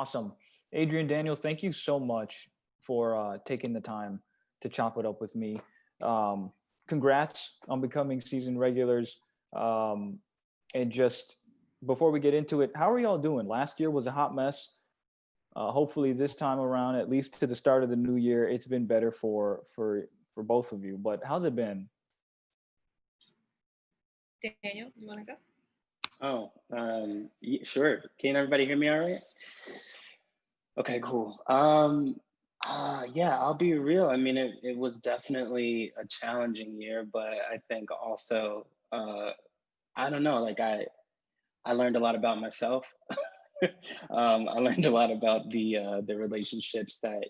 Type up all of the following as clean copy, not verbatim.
Awesome. Adrian, Daniel, thank you so much for taking the time to chop it up with me. Um, Congrats on becoming season regulars. Um, and just before we get into it, how are y'all doing? Last year was a hot mess. Hopefully this time around, at least to the start of the new year, it's been better for both of you. But how's it been? Daniel, you want to go? Oh, sure. Can everybody hear me all right? Okay, cool. Yeah, I'll be real. I mean, it was definitely a challenging year, but I think also, I don't know, like I learned a lot about myself. I learned a lot about the relationships that,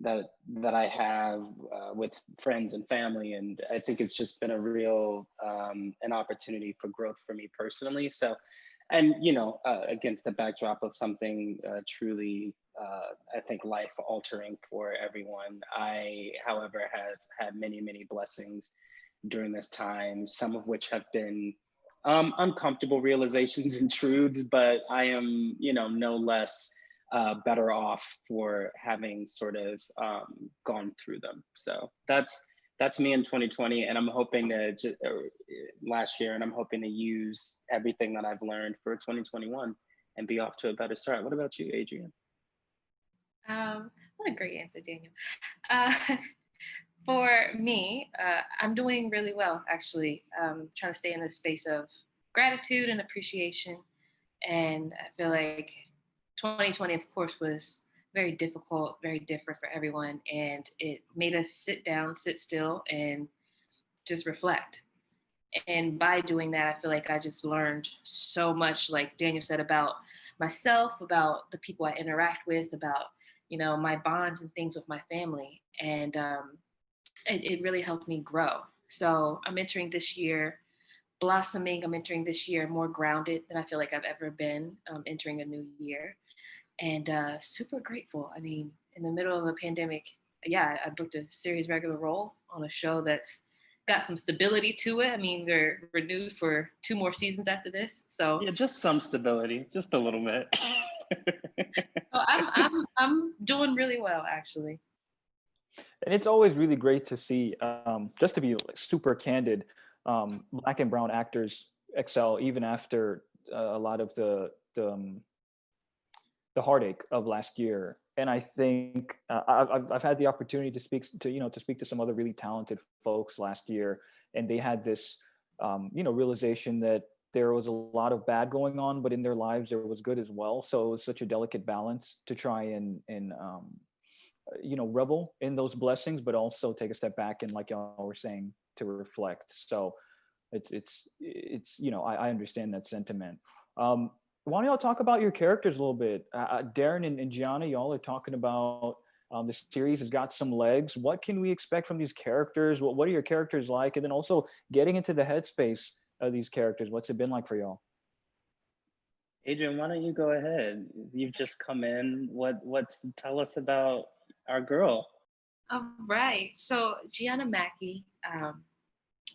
that I have with friends and family, and I think it's just been a real an opportunity for growth for me personally. So, and against the backdrop of something truly, I think life altering for everyone. I, however, have had many blessings during this time, some of which have been uncomfortable realizations and truths, but I am, no less better off for having sort of gone through them. So that's me in 2020, and I'm hoping to last year, and I'm hoping to use everything that I've learned for 2021 and be off to a better start. What about you, Adrian? What a great answer, Daniel. Uh, for me, I'm doing really well, actually. Trying to stay in the space of gratitude and appreciation. And I feel like 2020, of course, was very difficult, very different for everyone. And it made us sit down, sit still, and just reflect. And by doing that, I feel like I just learned so much, like Daniel said, about myself, about the people I interact with, about, my bonds and things with my family. And it really helped me grow. So I'm entering this year blossoming. I'm entering this year more grounded than I feel like I've ever been entering a new year. And super grateful. I mean, in the middle of a pandemic, yeah, I booked a series regular role on a show that's got some stability to it. I mean, they're renewed for 2 more seasons after this. So Yeah, just some stability, just a little bit. I'm doing really well, actually. And it's always really great to see, just to be like super candid, Black and brown actors excel even after a lot of the heartache of last year. And I think I've had the opportunity to speak to some other really talented folks last year, and they had this realization that there was a lot of bad going on, but in their lives there was good as well. So it was such a delicate balance to try and revel in those blessings, but also take a step back and, like y'all were saying, to reflect. So I understand that sentiment. Why don't y'all talk about your characters a little bit? Darren and Gianna, y'all are talking about the series has got some legs. What can we expect from these characters? What are your characters like? And then also getting into the headspace of these characters. What's it been like for y'all? Adrian, why don't you go ahead? You've just come in. Tell us about our girl? All right. So Gianna Mackey,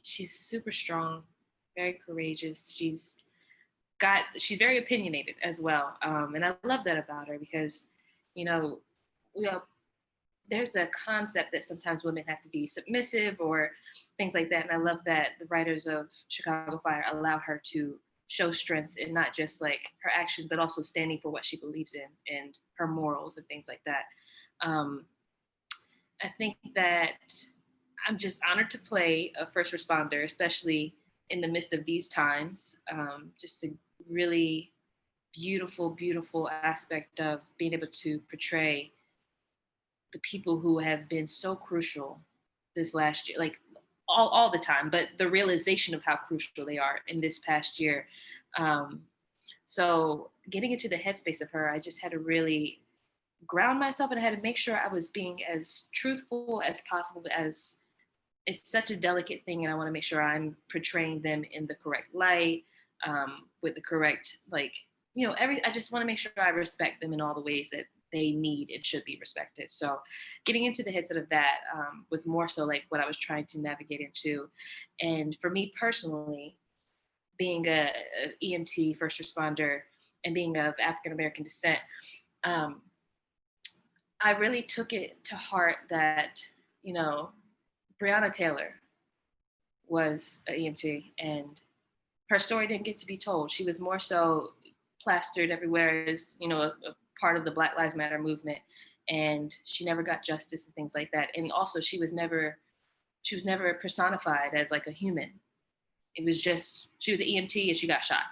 she's super strong, very courageous. She's very opinionated as well. And I love that about her because, you know, we all, there's a concept that sometimes women have to be submissive or things like that. And I love that the writers of Chicago Fire allow her to show strength in not just like her actions, but also standing for what she believes in and her morals and things like that. Um, I think that I'm just honored to play a first responder, especially in the midst of these times. Just a really beautiful aspect of being able to portray the people who have been so crucial this last year, like all the time, but the realization of how crucial they are in this past year. Um, so getting into the headspace of her, I just had to really ground myself and I had to make sure I was being as truthful as possible as it's such a delicate thing and I want to make sure I'm portraying them in the correct light, with the correct, like, I just want to make sure I respect them in all the ways that they need and should be respected. So getting into the headset of that was more so like what I was trying to navigate into. And for me personally, being a EMT first responder and being of African American descent, I really took it to heart that, you know, Breonna Taylor was an EMT, and her story didn't get to be told. She was more so plastered everywhere as, you know, a part of the Black Lives Matter movement, and she never got justice and things like that. And also, she was never personified as like a human. It was just, she was an EMT and she got shot.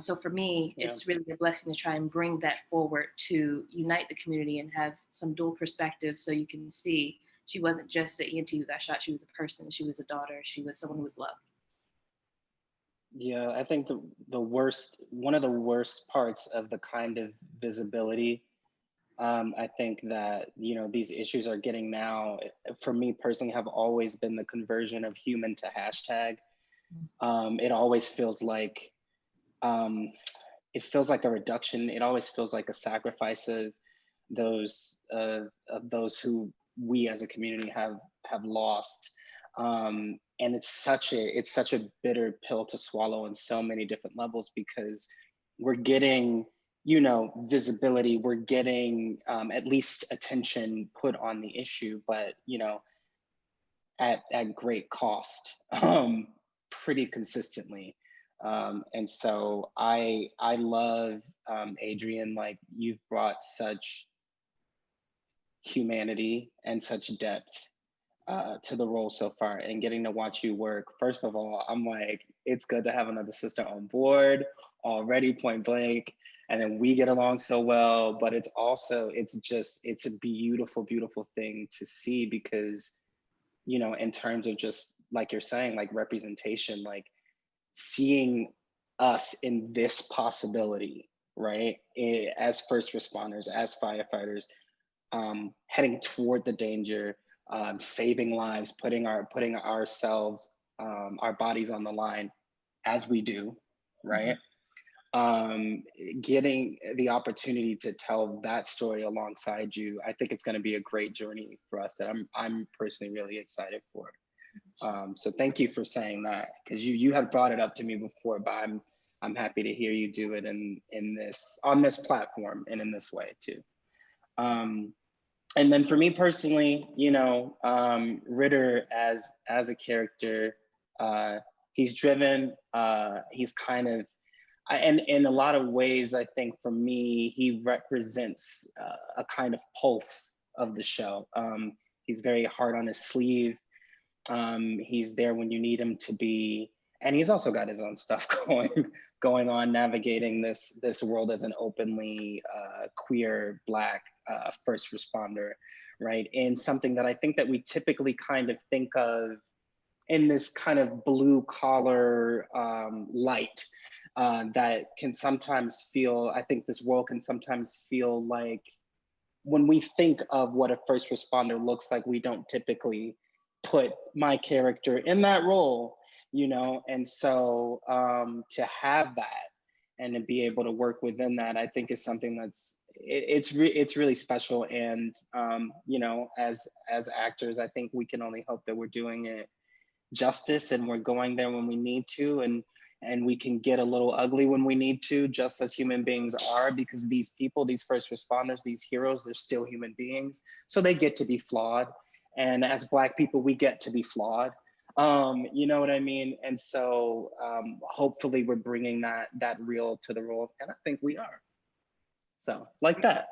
So for me, it's really a blessing to try and bring that forward to unite the community and have some dual perspective, so you can see she wasn't just an EMT who got shot. She was a person. She was a daughter. She was someone who was loved. Yeah, I think one of the worst parts of the kind of visibility, I think that, you know, these issues are getting now, for me personally, have always been the conversion of human to hashtag. It always feels like, it feels like a reduction. It always feels like a sacrifice of those who we as a community have lost. And it's such a bitter pill to swallow on so many different levels, because we're getting, you know, visibility, we're getting at least attention put on the issue, but, you know, at great cost, pretty consistently. And so I love, Adriyan, like, you've brought such humanity and such depth to the role so far, and getting to watch you work. First of all, I'm like, it's good to have another sister on board already, point blank. And then we get along so well, but it's also, it's a beautiful, beautiful thing to see, because, you know, in terms of just like you're saying, like representation, like seeing us in this possibility, right? As first responders, as firefighters, heading toward the danger, saving lives, putting ourselves, our bodies on the line as we do, right? Getting the opportunity to tell that story alongside you, I think it's going to be a great journey for us that I'm personally really excited for. So thank you for saying that, because you had brought it up to me before, but I'm happy to hear you do it on this platform and in this way too. And then for me personally, you know, Ritter as a character, he's driven, he's kind of, and in a lot of ways, I think for me, he represents a kind of pulse of the show. He's very hard on his sleeve. He's there when you need him to be, and he's also got his own stuff going on, navigating this world as an openly queer Black first responder, right? And something that I think that we typically kind of think of in this kind of blue collar light. That can sometimes feel, I think this world can sometimes feel like, when we think of what a first responder looks like, we don't typically put my character in that role, you know? And so to have that and to be able to work within that, I think is something that's, it's really special. And, you know, as actors, I think we can only hope that we're doing it justice, and we're going there when we need to, and we can get a little ugly when we need to, just as human beings are, because these people, these first responders, these heroes, they're still human beings. So they get to be flawed. And as Black people, we get to be flawed. You know what I mean? And so hopefully we're bringing that real to the role, and I think we are. So like that.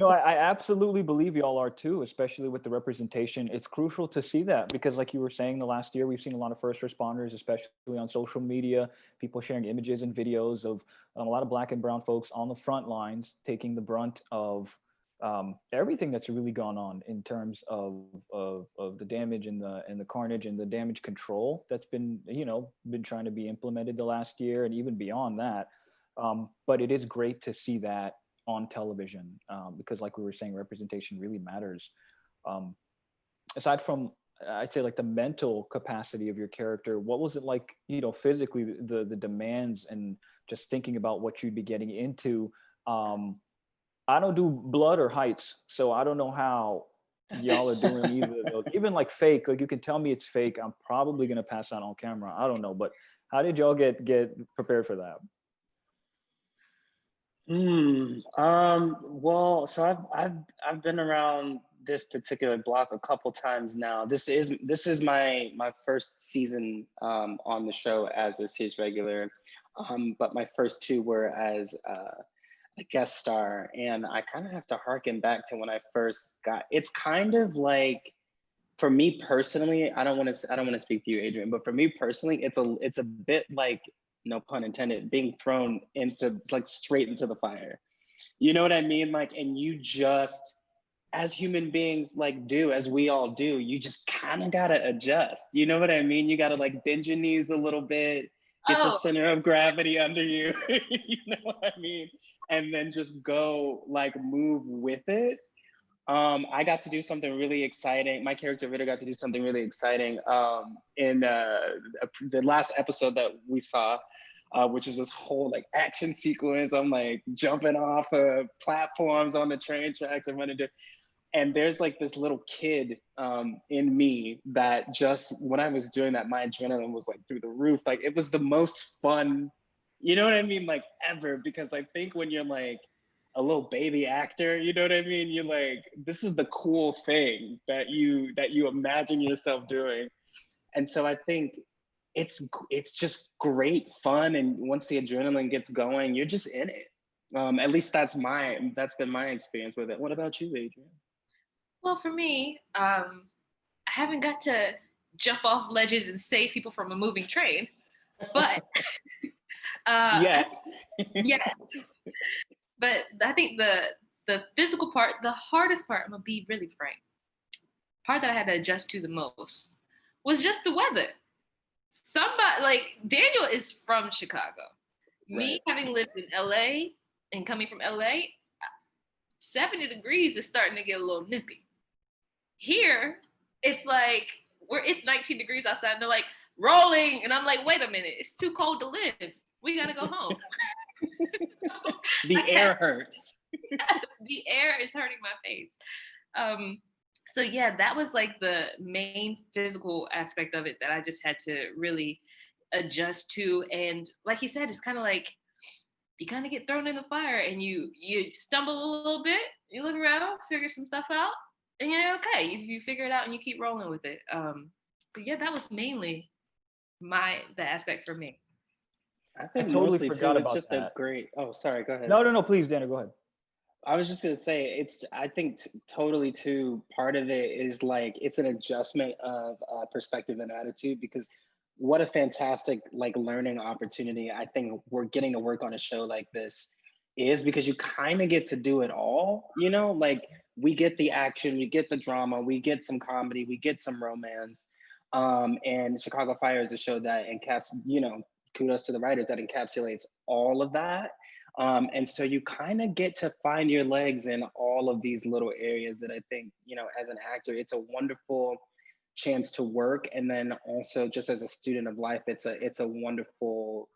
No, I absolutely believe y'all are too, especially with the representation. It's crucial to see that, because like you were saying, the last year, we've seen a lot of first responders, especially on social media, people sharing images and videos of a lot of Black and brown folks on the front lines, taking the brunt of everything that's really gone on in terms of the damage and the carnage and the damage control that's been, you know, been trying to be implemented the last year and even beyond that. But it is great to see that on television, because like we were saying, representation really matters. Aside from, I'd say, like the mental capacity of your character, what was it like, you know, physically, the demands and just thinking about what you'd be getting into? I don't do blood or heights, so I don't know how y'all are doing either of those. Even like fake, like you can tell me it's fake, I'm probably gonna pass out on camera. I don't know, but how did y'all get prepared for that? Well, so I've been around this particular block a couple times now. This is my first season on the show as a series regular. But my first two were as a guest star, and I kind of have to harken back to when I first got. It's kind of like, for me personally, I don't want to speak for you, Adrian, but for me personally, it's a bit like, no pun intended, being thrown into, like, straight into the fire. You know what I mean? Like, and you just, as human beings, like, do, as we all do, you just kind of gotta adjust. You know what I mean? You gotta, like, bend your knees a little bit, get your Oh, center of gravity under you. You know what I mean? And then just go, like, move with it. I got to do something really exciting. My character Ritter got to do something really exciting in the last episode that we saw, which is this whole, like, action sequence. I'm, like, jumping off of platforms on the train tracks and running. And there's, like, this little kid in me that, just when I was doing that, my adrenaline was, like, through the roof. Like, it was the most fun, you know what I mean, like, ever. Because I think when you're, like, a little baby actor, you know what I mean, you're like, this is the cool thing that you imagine yourself doing. And so I think it's just great fun, and once the adrenaline gets going, you're just in it. At least that's been my experience with it. What about you, Adrian? well, for me, I haven't got to jump off ledges and save people from a moving train, but Yet. yeah. But I think the physical part, the hardest part, I'm gonna be really frank, part that I had to adjust to the most was just the weather. Somebody like Daniel is from Chicago. Me Right. having lived in LA and coming from LA, 70 degrees is starting to get a little nippy. Here, it's like it's 19 degrees outside, and they're like rolling, and I'm like, wait a minute, it's too cold to live. We gotta go home. The air hurts. Yes, the air is hurting my face. So yeah, that was like the main physical aspect of it that I just had to really adjust to. And like he said, it's kind of like you kind of get thrown in the fire and you stumble a little bit, you look around, figure some stuff out, and you're okay. You figure it out and you keep rolling with it. But yeah, that was mainly the aspect for me. I I think totally mostly forgot too, it's about just a that. great. Oh, sorry, go ahead. No, no, no, please, Daniel, go ahead. I was just gonna say, I think totally too, part of it is, like, it's an adjustment of perspective and attitude, because what a fantastic, like, learning opportunity I think we're getting to work on a show like this is, because you kind of get to do it all, like, we get the action, we get the drama, we get some comedy, we get some romance. And Chicago Fire is a show that kudos to the writers, that encapsulates all of that. And so you kind of get to find your legs in all of these little areas that I think, as an actor, it's a wonderful chance to work. And then also, just as a student of life, it's a wonderful,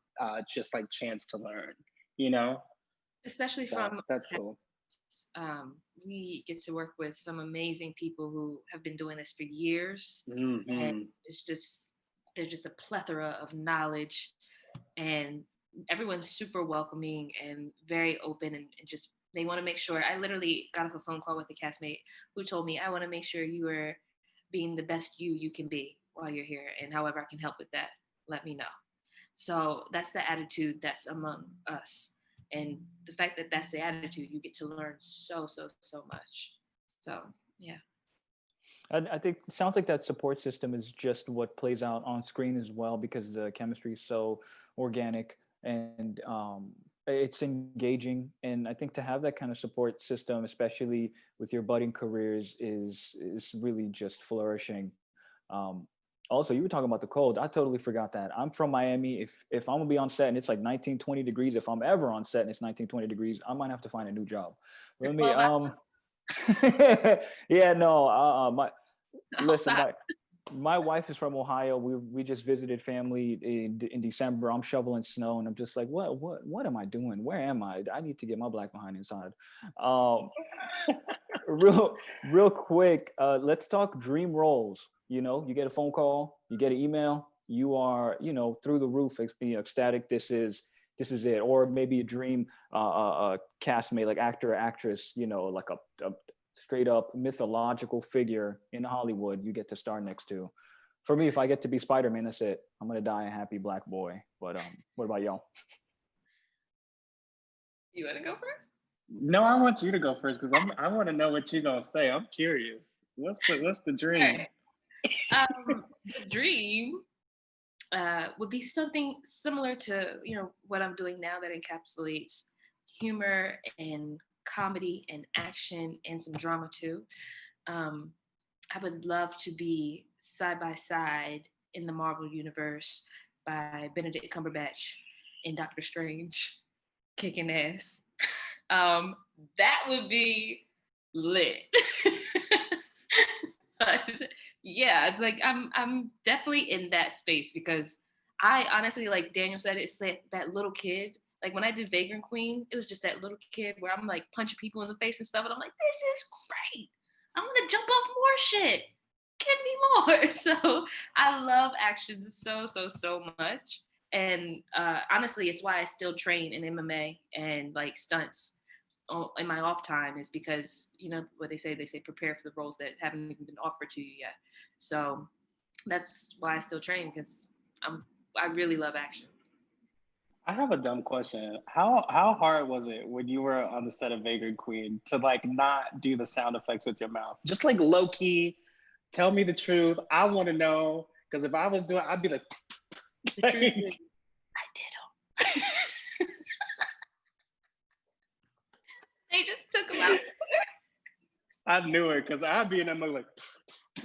just, like, chance to learn, you know? Especially So from that's cool. we get to work with some amazing people who have been doing this for years, and Hmm. it's just there's just a plethora of knowledge, and everyone's super welcoming and very open, and just they want to make sure. I literally got off a phone call with a castmate who told me, I want to make sure you are being the best you can be while you're here, and however I can help with that, let me know. So that's the attitude that's among us. And the fact that that's the attitude, you get to learn so much. So, yeah. I think it sounds like that support system is just what plays out on screen as well, because the chemistry is so organic and it's engaging. And I think to have that kind of support system, especially with your budding careers, is really just flourishing. Um, Also, you were talking about the cold. I totally forgot that. I'm from Miami. If I'm gonna be on set and it's like 19, 20 degrees, if I'm ever on set and it's 19, 20 degrees, I might have to find a new job. Let me Well, yeah, no, my listen, outside. my wife is from Ohio. We just visited family in December. I'm shoveling snow, and I'm just like, what am I doing? Where am I? I need to get my black behind inside. Um, real quick, let's talk dream roles. You get a phone call, you get an email, you are, through the roof, ecstatic. This is this is it. Or maybe a dream castmate, like actor or actress, you know, like a straight up mythological figure in Hollywood you get to star next to. For me, if I get to be Spider-Man, that's it. I'm gonna die a happy Black boy. But what about y'all? You want to go first? No, I want you to go first because I want to know what you're gonna say. I'm curious. What's the dream? The dream would be something similar to, you know, what I'm doing now, that encapsulates humor and comedy and action and some drama too. I would love to be side by side in the Marvel universe by Benedict Cumberbatch in Doctor Strange, kicking ass. That would be lit. But yeah, like I'm definitely in that space because I honestly, like Daniel said, it's that little kid. Like when I did Vagrant Queen, it was just that little kid where I'm like punching people in the face and stuff, and I'm like, this is great. I want to jump off more shit. Give me more. So I love action so much. And honestly, it's why I still train in MMA and like stunts in my off time, is because, you know what they say prepare for the roles that haven't even been offered to you yet. So that's why I still train, because I really love action. I have a dumb question. How hard was it when you were on the set of Vagrant Queen to like not do the sound effects with your mouth? Just like low key, tell me the truth. I want to know, because if I was doing, I'd be like, I did them. They just took them out. I knew it because I'd be in that mode like,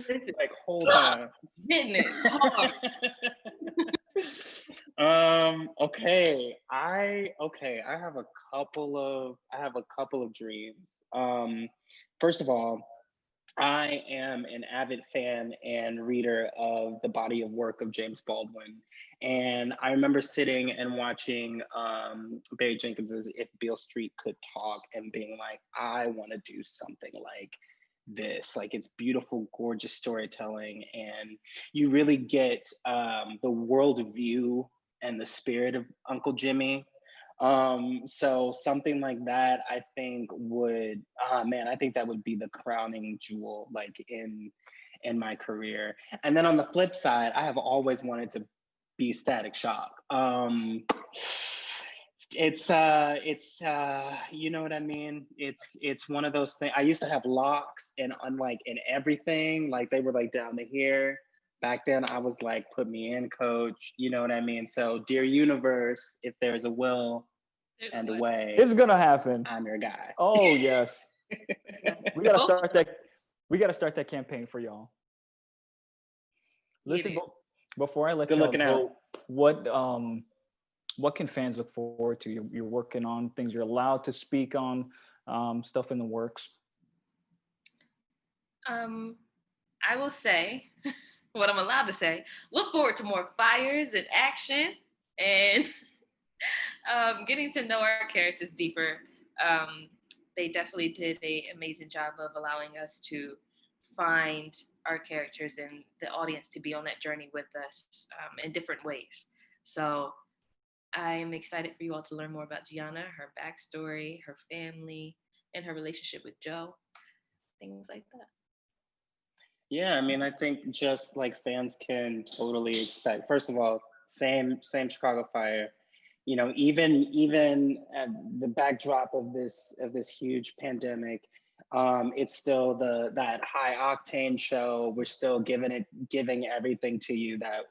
Listen, like whole time. hitting it hard. Okay. I have a couple of dreams. First of all, I am an avid fan and reader of the body of work of James Baldwin. And I remember sitting and watching Barry Jenkins's If Beale Street Could Talk and being like, I want to do something like this. Like, it's beautiful, gorgeous storytelling. And you really get the world view and the spirit of Uncle Jimmy. So something like that, I think would, I think that would be the crowning jewel, like in my career. And then on the flip side, I have always wanted to be Static Shock. It's you know what I mean? It's one of those things. I used to have locks and unlike in everything, like they were like down to here. Back then I was like, put me in, coach, you know what I mean? So dear universe, if there's a will and a way, It's gonna happen. I'm your guy. Oh yes. We gotta start that campaign for y'all. Listen, before I let Good y'all looking go, out. what can fans look forward to? You're working on things you're allowed to speak on, stuff in the works. I will say what I'm allowed to say. Look forward to more fires and action and getting to know our characters deeper. They definitely did an amazing job of allowing us to find our characters and the audience to be on that journey with us in different ways. So I'm excited for you all to learn more about Gianna, her backstory, her family, and her relationship with Joe, things like that. Yeah, I mean, I think just like fans can totally expect. First of all, same Chicago Fire. You know, even at the backdrop of this huge pandemic, it's still that high octane show. We're still giving everything to you that,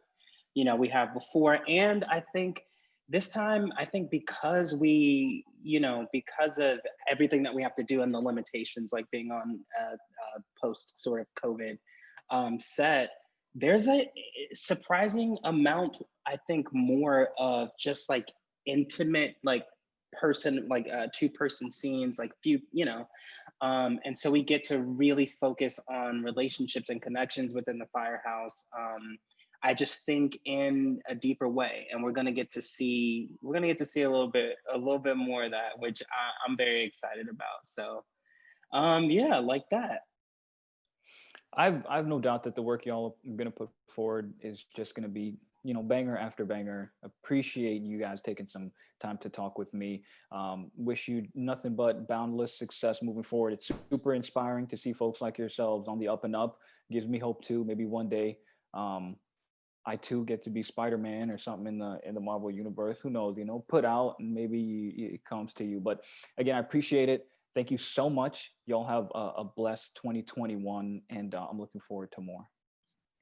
you know, we have before. And I think this time, because because of everything that we have to do and the limitations, like being on post sort of COVID set, there's a surprising amount, I think, more of just like intimate, like person, like two-person scenes, like few, you know, and so we get to really focus on relationships and connections within the Firehouse. I just think in a deeper way, and we're gonna get to see a little bit more of that, which I'm very excited about. So, yeah, like that. I've no doubt that the work y'all are gonna put forward is just gonna be banger after banger. Appreciate you guys taking some time to talk with me. Wish you nothing but boundless success moving forward. It's super inspiring to see folks like yourselves on the up and up. Gives me hope too. Maybe one day, I too get to be Spider-Man or something in the Marvel universe. Who knows? Put out and maybe it comes to you. But again, I appreciate it. Thank you so much. Y'all have a blessed 2021, and I'm looking forward to more.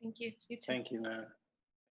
Thank you. You too. Thank you, man.